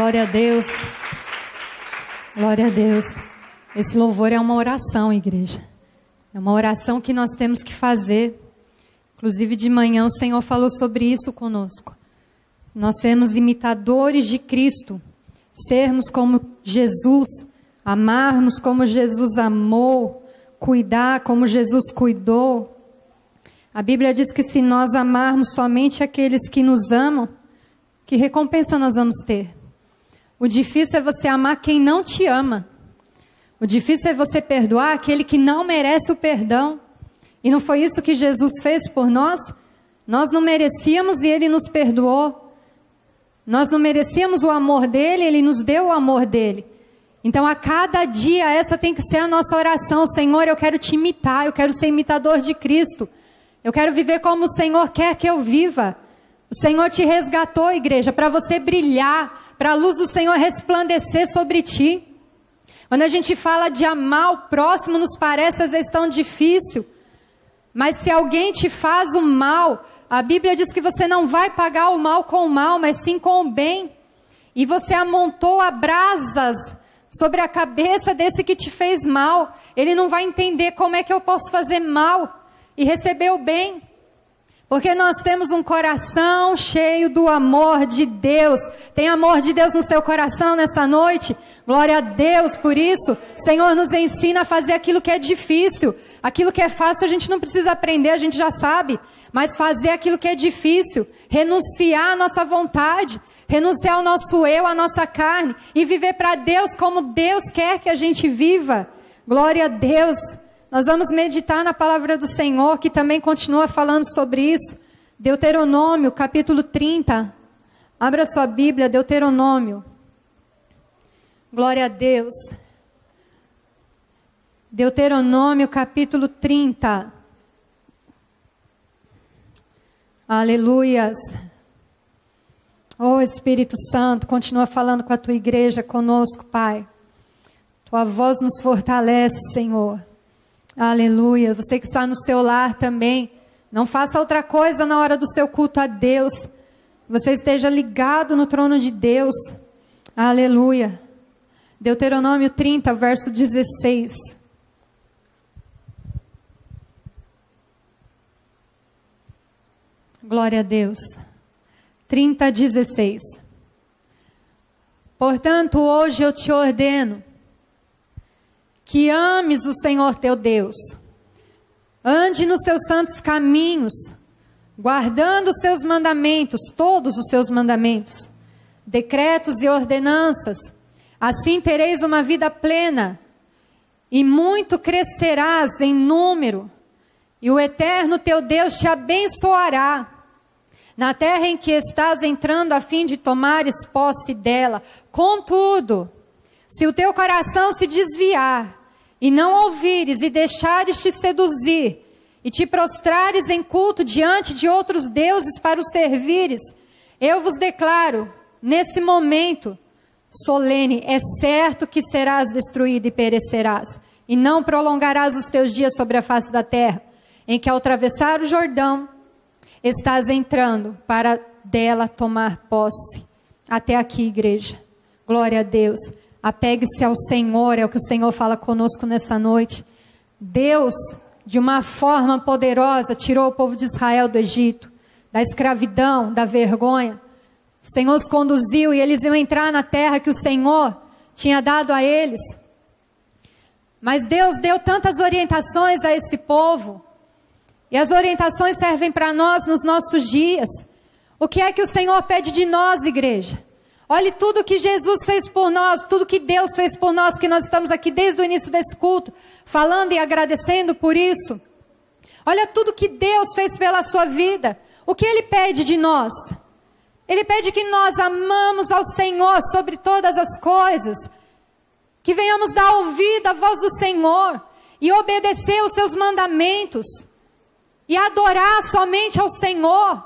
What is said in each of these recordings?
Glória a Deus. Glória a Deus. Esse louvor é uma oração, igreja. É uma oração que nós temos que fazer. Inclusive de manhã o Senhor falou sobre isso conosco. Nós sermos imitadores de Cristo. Sermos como Jesus. Amarmos como Jesus amou. Cuidar como Jesus cuidou. A Bíblia diz que se nós amarmos somente aqueles que nos amam, que recompensa nós vamos ter? O difícil é você amar quem não te ama. O difícil é você perdoar aquele que não merece o perdão. E não foi isso que Jesus fez por nós? Nós não merecíamos e Ele nos perdoou. Nós não merecíamos o amor dEle, Ele nos deu o amor dEle. Então a cada dia essa tem que ser a nossa oração. Senhor, eu quero te imitar, eu quero ser imitador de Cristo. Eu quero viver como o Senhor quer que eu viva. O Senhor te resgatou, igreja, para você brilhar, para a luz do Senhor resplandecer sobre ti. Quando a gente fala de amar o próximo, nos parece às vezes tão difícil. Mas se alguém te faz o mal, a Bíblia diz que você não vai pagar o mal com o mal, mas sim com o bem. E você amontou a brasas sobre a cabeça desse que te fez mal. Ele não vai entender como é que eu posso fazer mal e receber o bem. Porque nós temos um coração cheio do amor de Deus. Tem amor de Deus no seu coração nessa noite? Glória a Deus por isso. O Senhor nos ensina a fazer aquilo que é difícil. Aquilo que é fácil a gente não precisa aprender, a gente já sabe. Mas fazer aquilo que é difícil. Renunciar à nossa vontade. Renunciar ao nosso eu, à nossa carne. E viver para Deus como Deus quer que a gente viva. Glória a Deus. Nós vamos meditar na palavra do Senhor, que também continua falando sobre isso. Deuteronômio, capítulo 30. Abra sua Bíblia, Deuteronômio. Glória a Deus. Deuteronômio, capítulo 30. Aleluias. Oh, Espírito Santo, continua falando com a tua igreja, conosco, Pai. Tua voz nos fortalece, Senhor. Aleluia. Você que está no seu lar também, não faça outra coisa na hora do seu culto a Deus. Você esteja ligado no trono de Deus. Aleluia. Deuteronômio 30, verso 16. Glória a Deus. 30, 16. Portanto, hoje eu te ordeno que ames o Senhor teu Deus, ande nos seus santos caminhos, guardando os seus mandamentos, todos os seus mandamentos, decretos e ordenanças, assim tereis uma vida plena, e muito crescerás em número, e o Eterno teu Deus te abençoará, na terra em que estás entrando a fim de tomares posse dela. Contudo, se o teu coração se desviar, e não ouvires e deixares te seduzir, e te prostrares em culto diante de outros deuses para os servires, eu vos declaro, nesse momento solene, é certo que serás destruído e perecerás, e não prolongarás os teus dias sobre a face da terra, em que ao atravessar o Jordão, estás entrando para dela tomar posse. Até aqui, igreja. Glória a Deus. Apegue-se ao Senhor, é o que o Senhor fala conosco nessa noite. Deus, de uma forma poderosa, tirou o povo de Israel do Egito, da escravidão, da vergonha. O Senhor os conduziu e eles iam entrar na terra que o Senhor tinha dado a eles. Mas Deus deu tantas orientações a esse povo, e as orientações servem para nós nos nossos dias. O que é que o Senhor pede de nós, igreja? Olhe tudo que Jesus fez por nós, tudo que Deus fez por nós, que nós estamos aqui desde o início desse culto, falando e agradecendo por isso. Olha tudo que Deus fez pela sua vida. O que Ele pede de nós? Ele pede que nós amamos ao Senhor sobre todas as coisas, que venhamos dar ouvido à voz do Senhor, e obedecer os seus mandamentos, e adorar somente ao Senhor,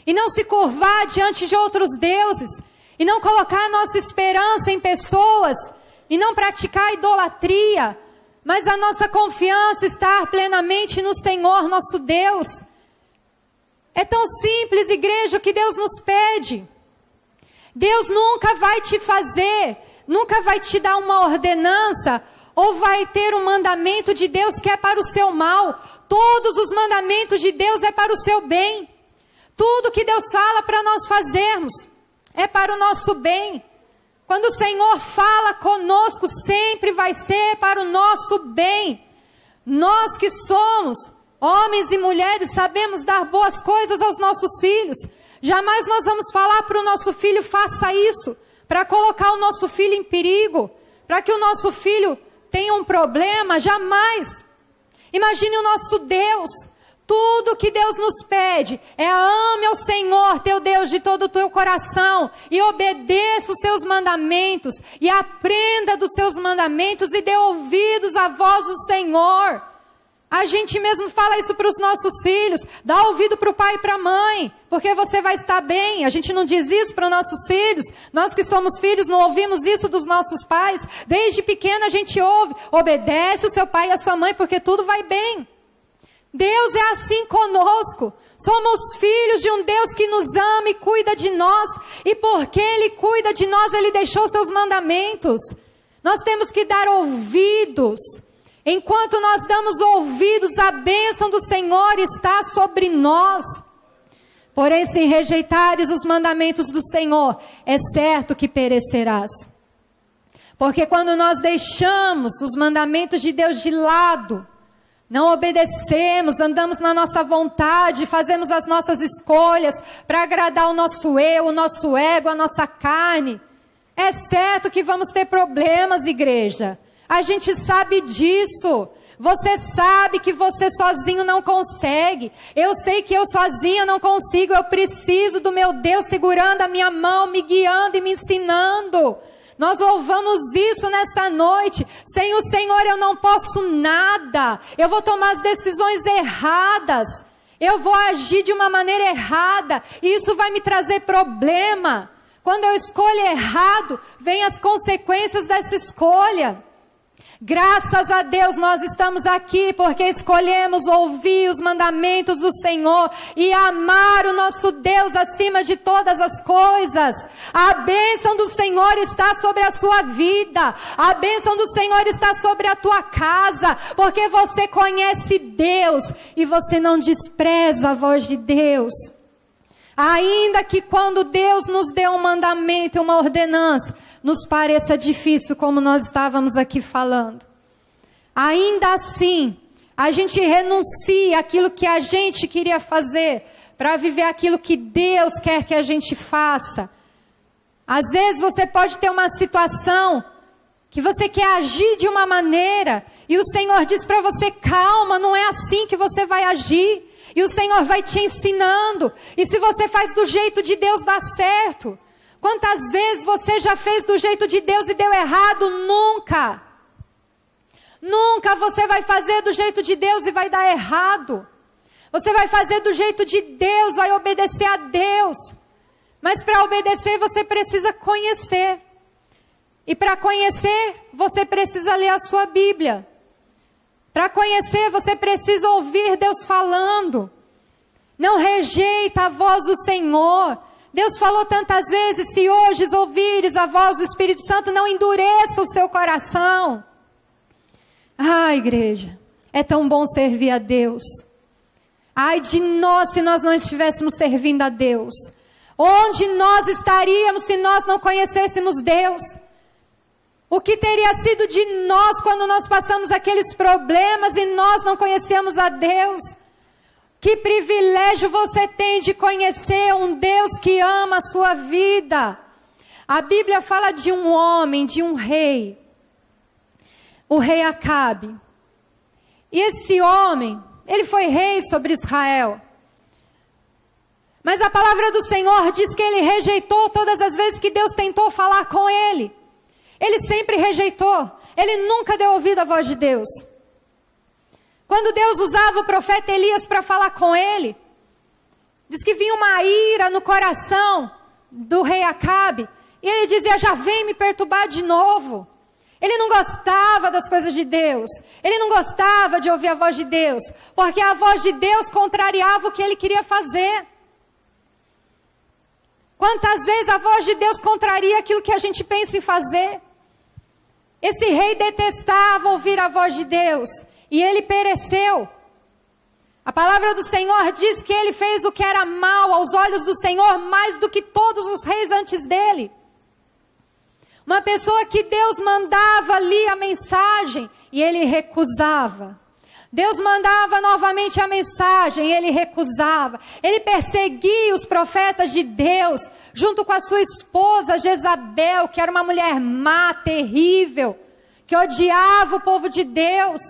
e não se curvar diante de outros deuses, e não colocar a nossa esperança em pessoas, e não praticar idolatria, mas a nossa confiança estar plenamente no Senhor, nosso Deus. É tão simples, igreja, o que Deus nos pede. Deus nunca vai te fazer, nunca vai te dar uma ordenança, ou vai ter um mandamento de Deus que é para o seu mal. Todos os mandamentos de Deus é para o seu bem. Tudo que Deus fala para nós fazermos é para o nosso bem. Quando o Senhor fala conosco, sempre vai ser para o nosso bem. Nós que somos homens e mulheres, sabemos dar boas coisas aos nossos filhos. Jamais nós vamos falar para o nosso filho, faça isso, para colocar o nosso filho em perigo, para que o nosso filho tenha um problema, jamais. Imagine o nosso Deus. Tudo que Deus nos pede é ame ao Senhor, teu Deus, de todo o teu coração, e obedeça os seus mandamentos, e aprenda dos seus mandamentos, e dê ouvidos à voz do Senhor. A gente mesmo fala isso para os nossos filhos, dá ouvido para o pai e para a mãe, porque você vai estar bem. A gente não diz isso para os nossos filhos, nós que somos filhos não ouvimos isso dos nossos pais. Desde pequeno a gente ouve, obedece o seu pai e a sua mãe, porque tudo vai bem. Deus é assim conosco, somos filhos de um Deus que nos ama e cuida de nós, e porque Ele cuida de nós, Ele deixou seus mandamentos. Nós temos que dar ouvidos. Enquanto nós damos ouvidos, a bênção do Senhor está sobre nós. Porém, se rejeitares os mandamentos do Senhor, é certo que perecerás. Porque quando nós deixamos os mandamentos de Deus de lado, não obedecemos, andamos na nossa vontade, fazemos as nossas escolhas para agradar o nosso eu, o nosso ego, a nossa carne, é certo que vamos ter problemas, igreja. A gente sabe disso. Você sabe que você sozinho não consegue. Eu sei que eu sozinha não consigo. Eu preciso do meu Deus segurando a minha mão, me guiando e me ensinando. Nós louvamos isso nessa noite. Sem o Senhor eu não posso nada. Eu vou tomar as decisões erradas. Eu vou agir de uma maneira errada. E isso vai me trazer problema. Quando eu escolho errado, vem as consequências dessa escolha. Graças a Deus nós estamos aqui porque escolhemos ouvir os mandamentos do Senhor e amar o nosso Deus acima de todas as coisas. A bênção do Senhor está sobre a sua vida, a bênção do Senhor está sobre a tua casa, porque você conhece Deus e você não despreza a voz de Deus. Ainda que quando Deus nos dê um mandamento, uma ordenança, nos pareça difícil, como nós estávamos aqui falando. Ainda assim, a gente renuncia àquilo que a gente queria fazer, para viver aquilo que Deus quer que a gente faça. Às vezes você pode ter uma situação que você quer agir de uma maneira, e o Senhor diz para você, calma, não é assim que você vai agir. E o Senhor vai te ensinando, e se você faz do jeito de Deus, dá certo. Quantas vezes você já fez do jeito de Deus e deu errado? Nunca. Nunca você vai fazer do jeito de Deus e vai dar errado. Você vai fazer do jeito de Deus, vai obedecer a Deus. Mas para obedecer você precisa conhecer. E para conhecer você precisa ler a sua Bíblia. Para conhecer você precisa ouvir Deus falando. Não rejeita a voz do Senhor. Deus falou tantas vezes, se hoje ouvires a voz do Espírito Santo, não endureça o seu coração. Ah, igreja, é tão bom servir a Deus. Ai de nós se nós não estivéssemos servindo a Deus. Onde nós estaríamos se nós não conhecêssemos Deus? O que teria sido de nós quando nós passamos aqueles problemas e nós não conhecemos a Deus? Que privilégio você tem de conhecer um Deus que ama a sua vida. A Bíblia fala de um homem, de um rei. O rei Acabe. E esse homem, ele foi rei sobre Israel. Mas a palavra do Senhor diz que ele rejeitou todas as vezes que Deus tentou falar com ele. Ele sempre rejeitou. Ele nunca deu ouvido à voz de Deus. Quando Deus usava o profeta Elias para falar com ele, diz que vinha uma ira no coração do rei Acabe, e ele dizia, já vem me perturbar de novo. Ele não gostava das coisas de Deus, ele não gostava de ouvir a voz de Deus, porque a voz de Deus contrariava o que ele queria fazer. Quantas vezes a voz de Deus contraria aquilo que a gente pensa em fazer? Esse rei detestava ouvir a voz de Deus, e ele pereceu. A palavra do Senhor diz que ele fez o que era mal aos olhos do Senhor, mais do que todos os reis antes dele. Uma pessoa que Deus mandava ali a mensagem, e ele recusava. Deus mandava novamente a mensagem, e ele recusava. Ele perseguia os profetas de Deus, junto com a sua esposa Jezabel, que era uma mulher má, terrível, que odiava o povo de Deus.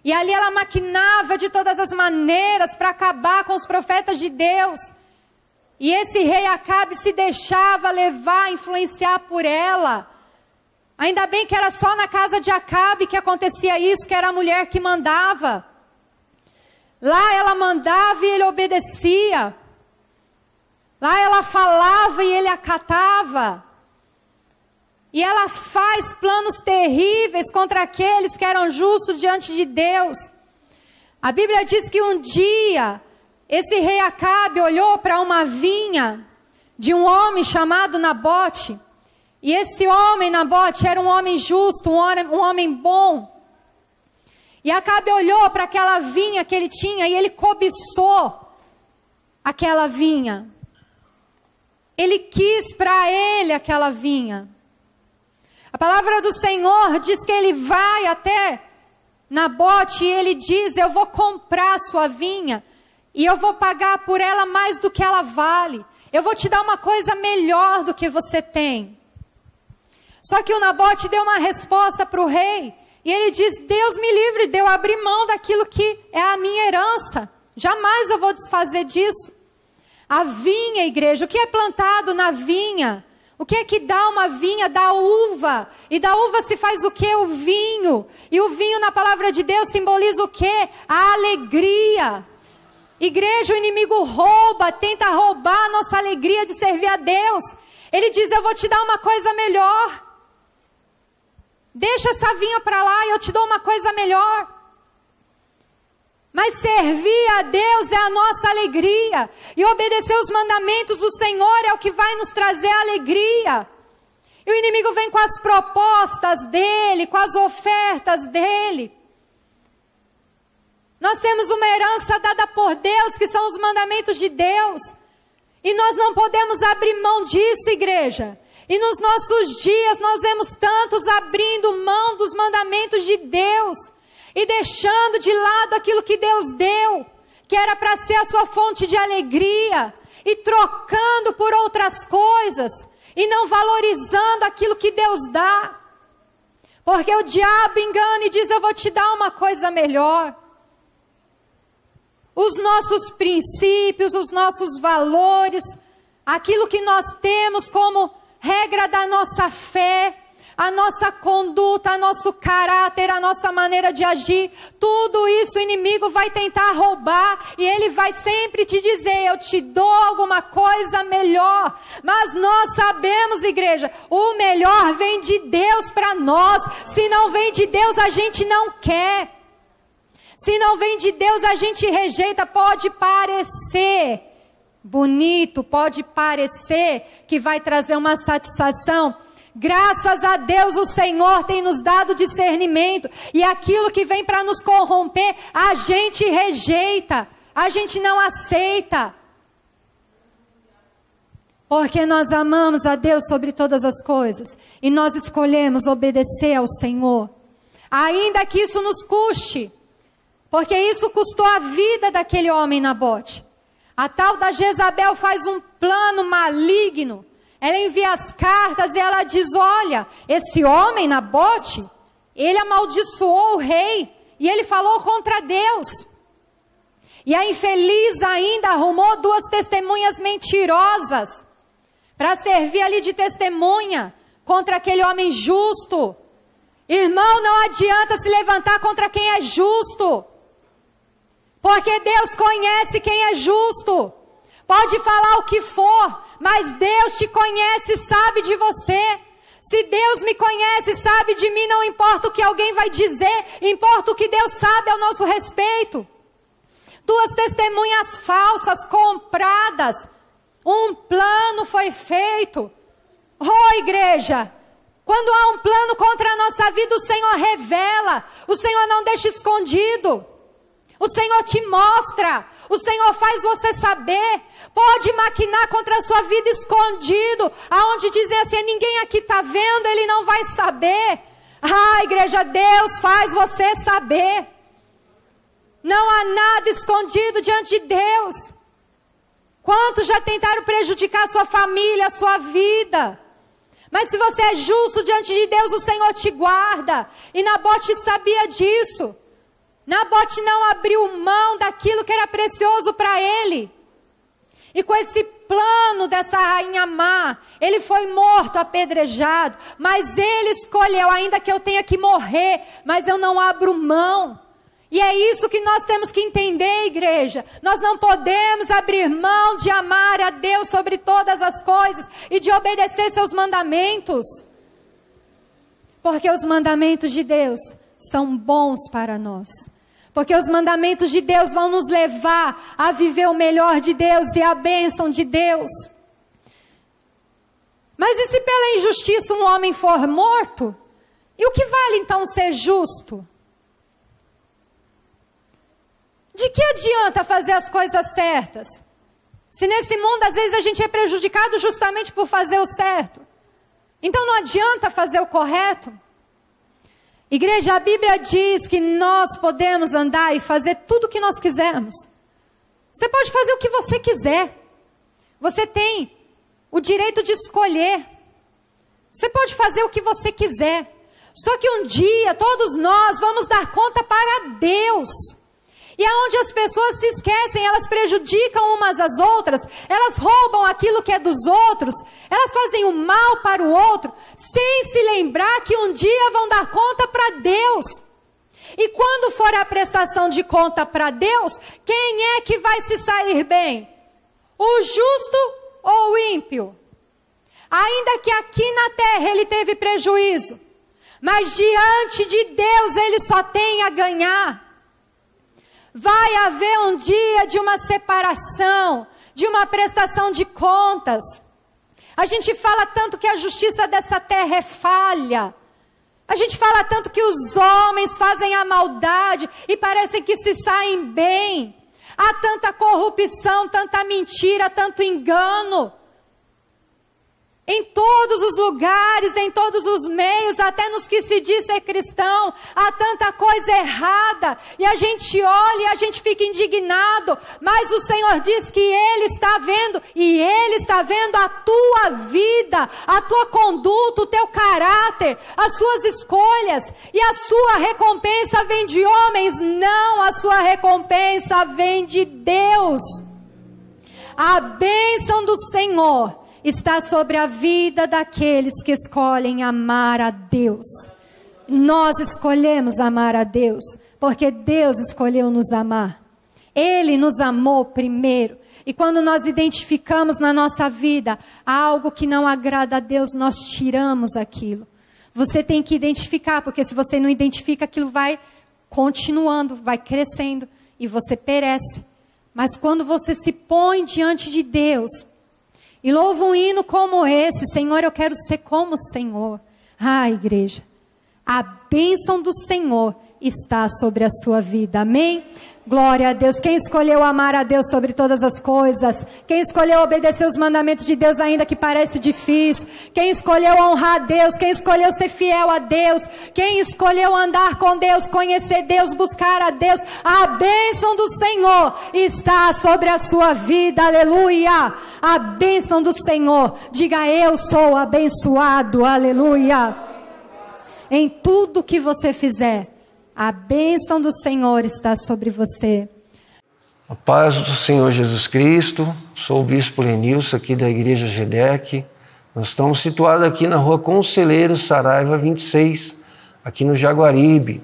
E ali ela maquinava de todas as maneiras para acabar com os profetas de Deus. E esse rei Acabe se deixava levar, influenciar por ela. Ainda bem que era só na casa de Acabe que acontecia isso, que era a mulher que mandava. Lá ela mandava e ele obedecia. Lá ela falava e ele acatava. E ela faz planos terríveis contra aqueles que eram justos diante de Deus. A Bíblia diz que um dia, esse rei Acabe olhou para uma vinha de um homem chamado Nabote. E esse homem, Nabote, era um homem justo, um homem bom. E Acabe olhou para aquela vinha que ele tinha e ele cobiçou aquela vinha. Ele quis para ele aquela vinha. A palavra do Senhor diz que ele vai até Nabote e ele diz: eu vou comprar a sua vinha e eu vou pagar por ela mais do que ela vale. Eu vou te dar uma coisa melhor do que você tem. Só que o Nabote deu uma resposta para o rei e ele diz: Deus me livre de eu abrir mão daquilo que é a minha herança. Jamais eu vou desfazer disso. A vinha, igreja, o que é plantado na vinha? O que é que dá uma vinha? Da uva. E da uva se faz o que? O vinho. E o vinho na palavra de Deus simboliza o que? A alegria. Igreja, o inimigo rouba, tenta roubar a nossa alegria de servir a Deus. Ele diz: eu vou te dar uma coisa melhor. Deixa essa vinha para lá e eu te dou uma coisa melhor. Mas servir a Deus é a nossa alegria. E obedecer os mandamentos do Senhor é o que vai nos trazer alegria. E o inimigo vem com as propostas dele, com as ofertas dele. Nós temos uma herança dada por Deus, que são os mandamentos de Deus. E nós não podemos abrir mão disso, igreja. E nos nossos dias nós vemos tantos abrindo mão dos mandamentos de Deus. E deixando de lado aquilo que Deus deu, que era para ser a sua fonte de alegria, e trocando por outras coisas, e não valorizando aquilo que Deus dá. Porque o diabo engana e diz: eu vou te dar uma coisa melhor. Os nossos princípios, os nossos valores, aquilo que nós temos como regra da nossa fé, a nossa conduta, nosso caráter, a nossa maneira de agir, tudo isso o inimigo vai tentar roubar, e ele vai sempre te dizer: eu te dou alguma coisa melhor. Mas nós sabemos, igreja, o melhor vem de Deus para nós. Se não vem de Deus, a gente não quer. Se não vem de Deus, a gente rejeita. Pode parecer bonito, pode parecer que vai trazer uma satisfação. Graças a Deus o Senhor tem nos dado discernimento, e aquilo que vem para nos corromper, a gente rejeita, a gente não aceita, porque nós amamos a Deus sobre todas as coisas, e nós escolhemos obedecer ao Senhor, ainda que isso nos custe, porque isso custou a vida daquele homem Nabote. A tal da Jezabel faz um plano maligno. Ela envia as cartas e ela diz: olha, esse homem Nabote, ele amaldiçoou o rei, e ele falou contra Deus. E a infeliz ainda arrumou 2 testemunhas mentirosas, para servir ali de testemunha, contra aquele homem justo. Irmão, não adianta se levantar contra quem é justo, porque Deus conhece quem é justo. Pode falar o que for, mas Deus te conhece e sabe de você. Se Deus me conhece e sabe de mim, não importa o que alguém vai dizer, importa o que Deus sabe ao nosso respeito. 2 testemunhas falsas, compradas, Um plano foi feito. Oh, igreja, quando há um plano contra a nossa vida, o Senhor revela. O Senhor não deixa escondido. O Senhor te mostra. O Senhor faz você saber. Pode maquinar contra a sua vida escondido. Aonde dizem assim, ninguém aqui está vendo, ele não vai saber. Ah, igreja, Deus faz você saber. Não há nada escondido diante de Deus. Quantos já tentaram prejudicar a sua família, a sua vida? Mas se você é justo diante de Deus, o Senhor te guarda. E Nabote sabia disso. Nabote não abriu mão daquilo que era precioso para ele. E com esse plano dessa rainha má, ele foi morto, apedrejado. Mas ele escolheu, ainda que eu tenha que morrer, mas eu não abro mão. E é isso que nós temos que entender, igreja. Nós não podemos abrir mão de amar a Deus sobre todas as coisas e de obedecer seus mandamentos. Porque os mandamentos de Deus são bons para nós. Porque os mandamentos de Deus vão nos levar a viver o melhor de Deus e a bênção de Deus. Mas e se pela injustiça um homem for morto? E o que vale então ser justo? De que adianta fazer as coisas certas? Se nesse mundo às vezes a gente é prejudicado justamente por fazer o certo. Então não adianta fazer o correto? Igreja, a Bíblia diz que nós podemos andar e fazer tudo o que nós quisermos. Você pode fazer o que você quiser. Você tem o direito de escolher. Você pode fazer o que você quiser. Só que um dia todos nós vamos dar conta para Deus. E aonde as pessoas se esquecem, elas prejudicam umas às outras, elas roubam aquilo que é dos outros, elas fazem o mal para o outro, sem se lembrar que um dia vão dar conta para Deus. E quando for a prestação de conta para Deus, quem é que vai se sair bem? O justo ou o ímpio? Ainda que aqui na terra ele teve prejuízo, mas diante de Deus ele só tem a ganhar. Vai haver um dia de uma separação, de uma prestação de contas. A gente fala tanto que a justiça dessa terra é falha. A gente fala tanto que os homens fazem a maldade e parecem que se saem bem. Há tanta corrupção, tanta mentira, tanto engano. Em todos os lugares, em todos os meios, até nos que se diz ser cristão, há tanta coisa errada, e a gente olha e a gente fica indignado, mas o Senhor diz que Ele está vendo, e Ele está vendo a tua vida, a tua conduta, o teu caráter, as suas escolhas, e a sua recompensa vem de homens, não, a sua recompensa vem de Deus. A bênção do Senhor está sobre a vida daqueles que escolhem amar a Deus. Nós escolhemos amar a Deus, porque Deus escolheu nos amar. Ele nos amou primeiro. E quando nós identificamos na nossa vida algo que não agrada a Deus, nós tiramos aquilo. Você tem que identificar, porque se você não identifica, aquilo vai continuando, vai crescendo e você perece. Mas quando você se põe diante de Deus e louva um hino como esse, Senhor, eu quero ser como o Senhor. Ah, igreja, a bênção do Senhor está sobre a sua vida, amém? Glória a Deus. Quem escolheu amar a Deus sobre todas as coisas? Quem escolheu obedecer os mandamentos de Deus ainda que parece difícil? Quem escolheu honrar a Deus? Quem escolheu ser fiel a Deus? Quem escolheu andar com Deus, conhecer Deus, buscar a Deus? A bênção do Senhor está sobre a sua vida, aleluia! A bênção do Senhor, diga eu sou abençoado, aleluia! Em tudo que você fizer, a bênção do Senhor está sobre você. A paz do Senhor Jesus Cristo. Sou o Bispo Lenilson aqui da Igreja GEDEC. Nós estamos situados aqui na Rua Conselheiro Saraiva 26, aqui no Jaguaribe.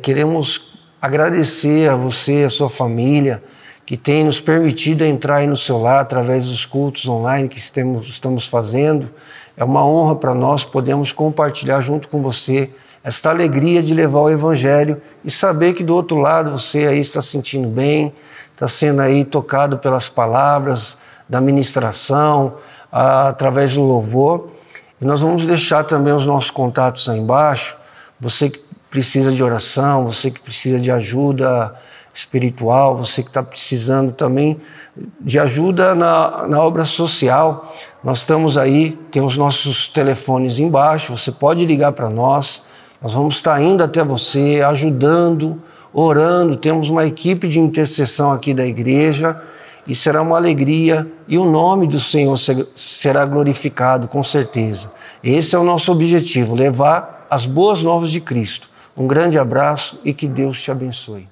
Queremos agradecer a você, a sua família, que tem nos permitido entrar aí no seu lar através dos cultos online que estamos fazendo. É uma honra para nós podermos compartilhar junto com você esta alegria de levar o Evangelho e saber que do outro lado você aí está se sentindo bem, está sendo aí tocado pelas palavras da ministração, através do louvor. E nós vamos deixar também os nossos contatos aí embaixo. Você que precisa de oração, você que precisa de ajuda espiritual, você que está precisando também de ajuda na obra social, nós estamos aí, tem os nossos telefones embaixo, você pode ligar para nós vamos estar indo até você, ajudando, orando, temos uma equipe de intercessão aqui da igreja e será uma alegria e o nome do Senhor será glorificado com certeza. Esse é o nosso objetivo, levar as boas novas de Cristo. Um grande abraço e que Deus te abençoe.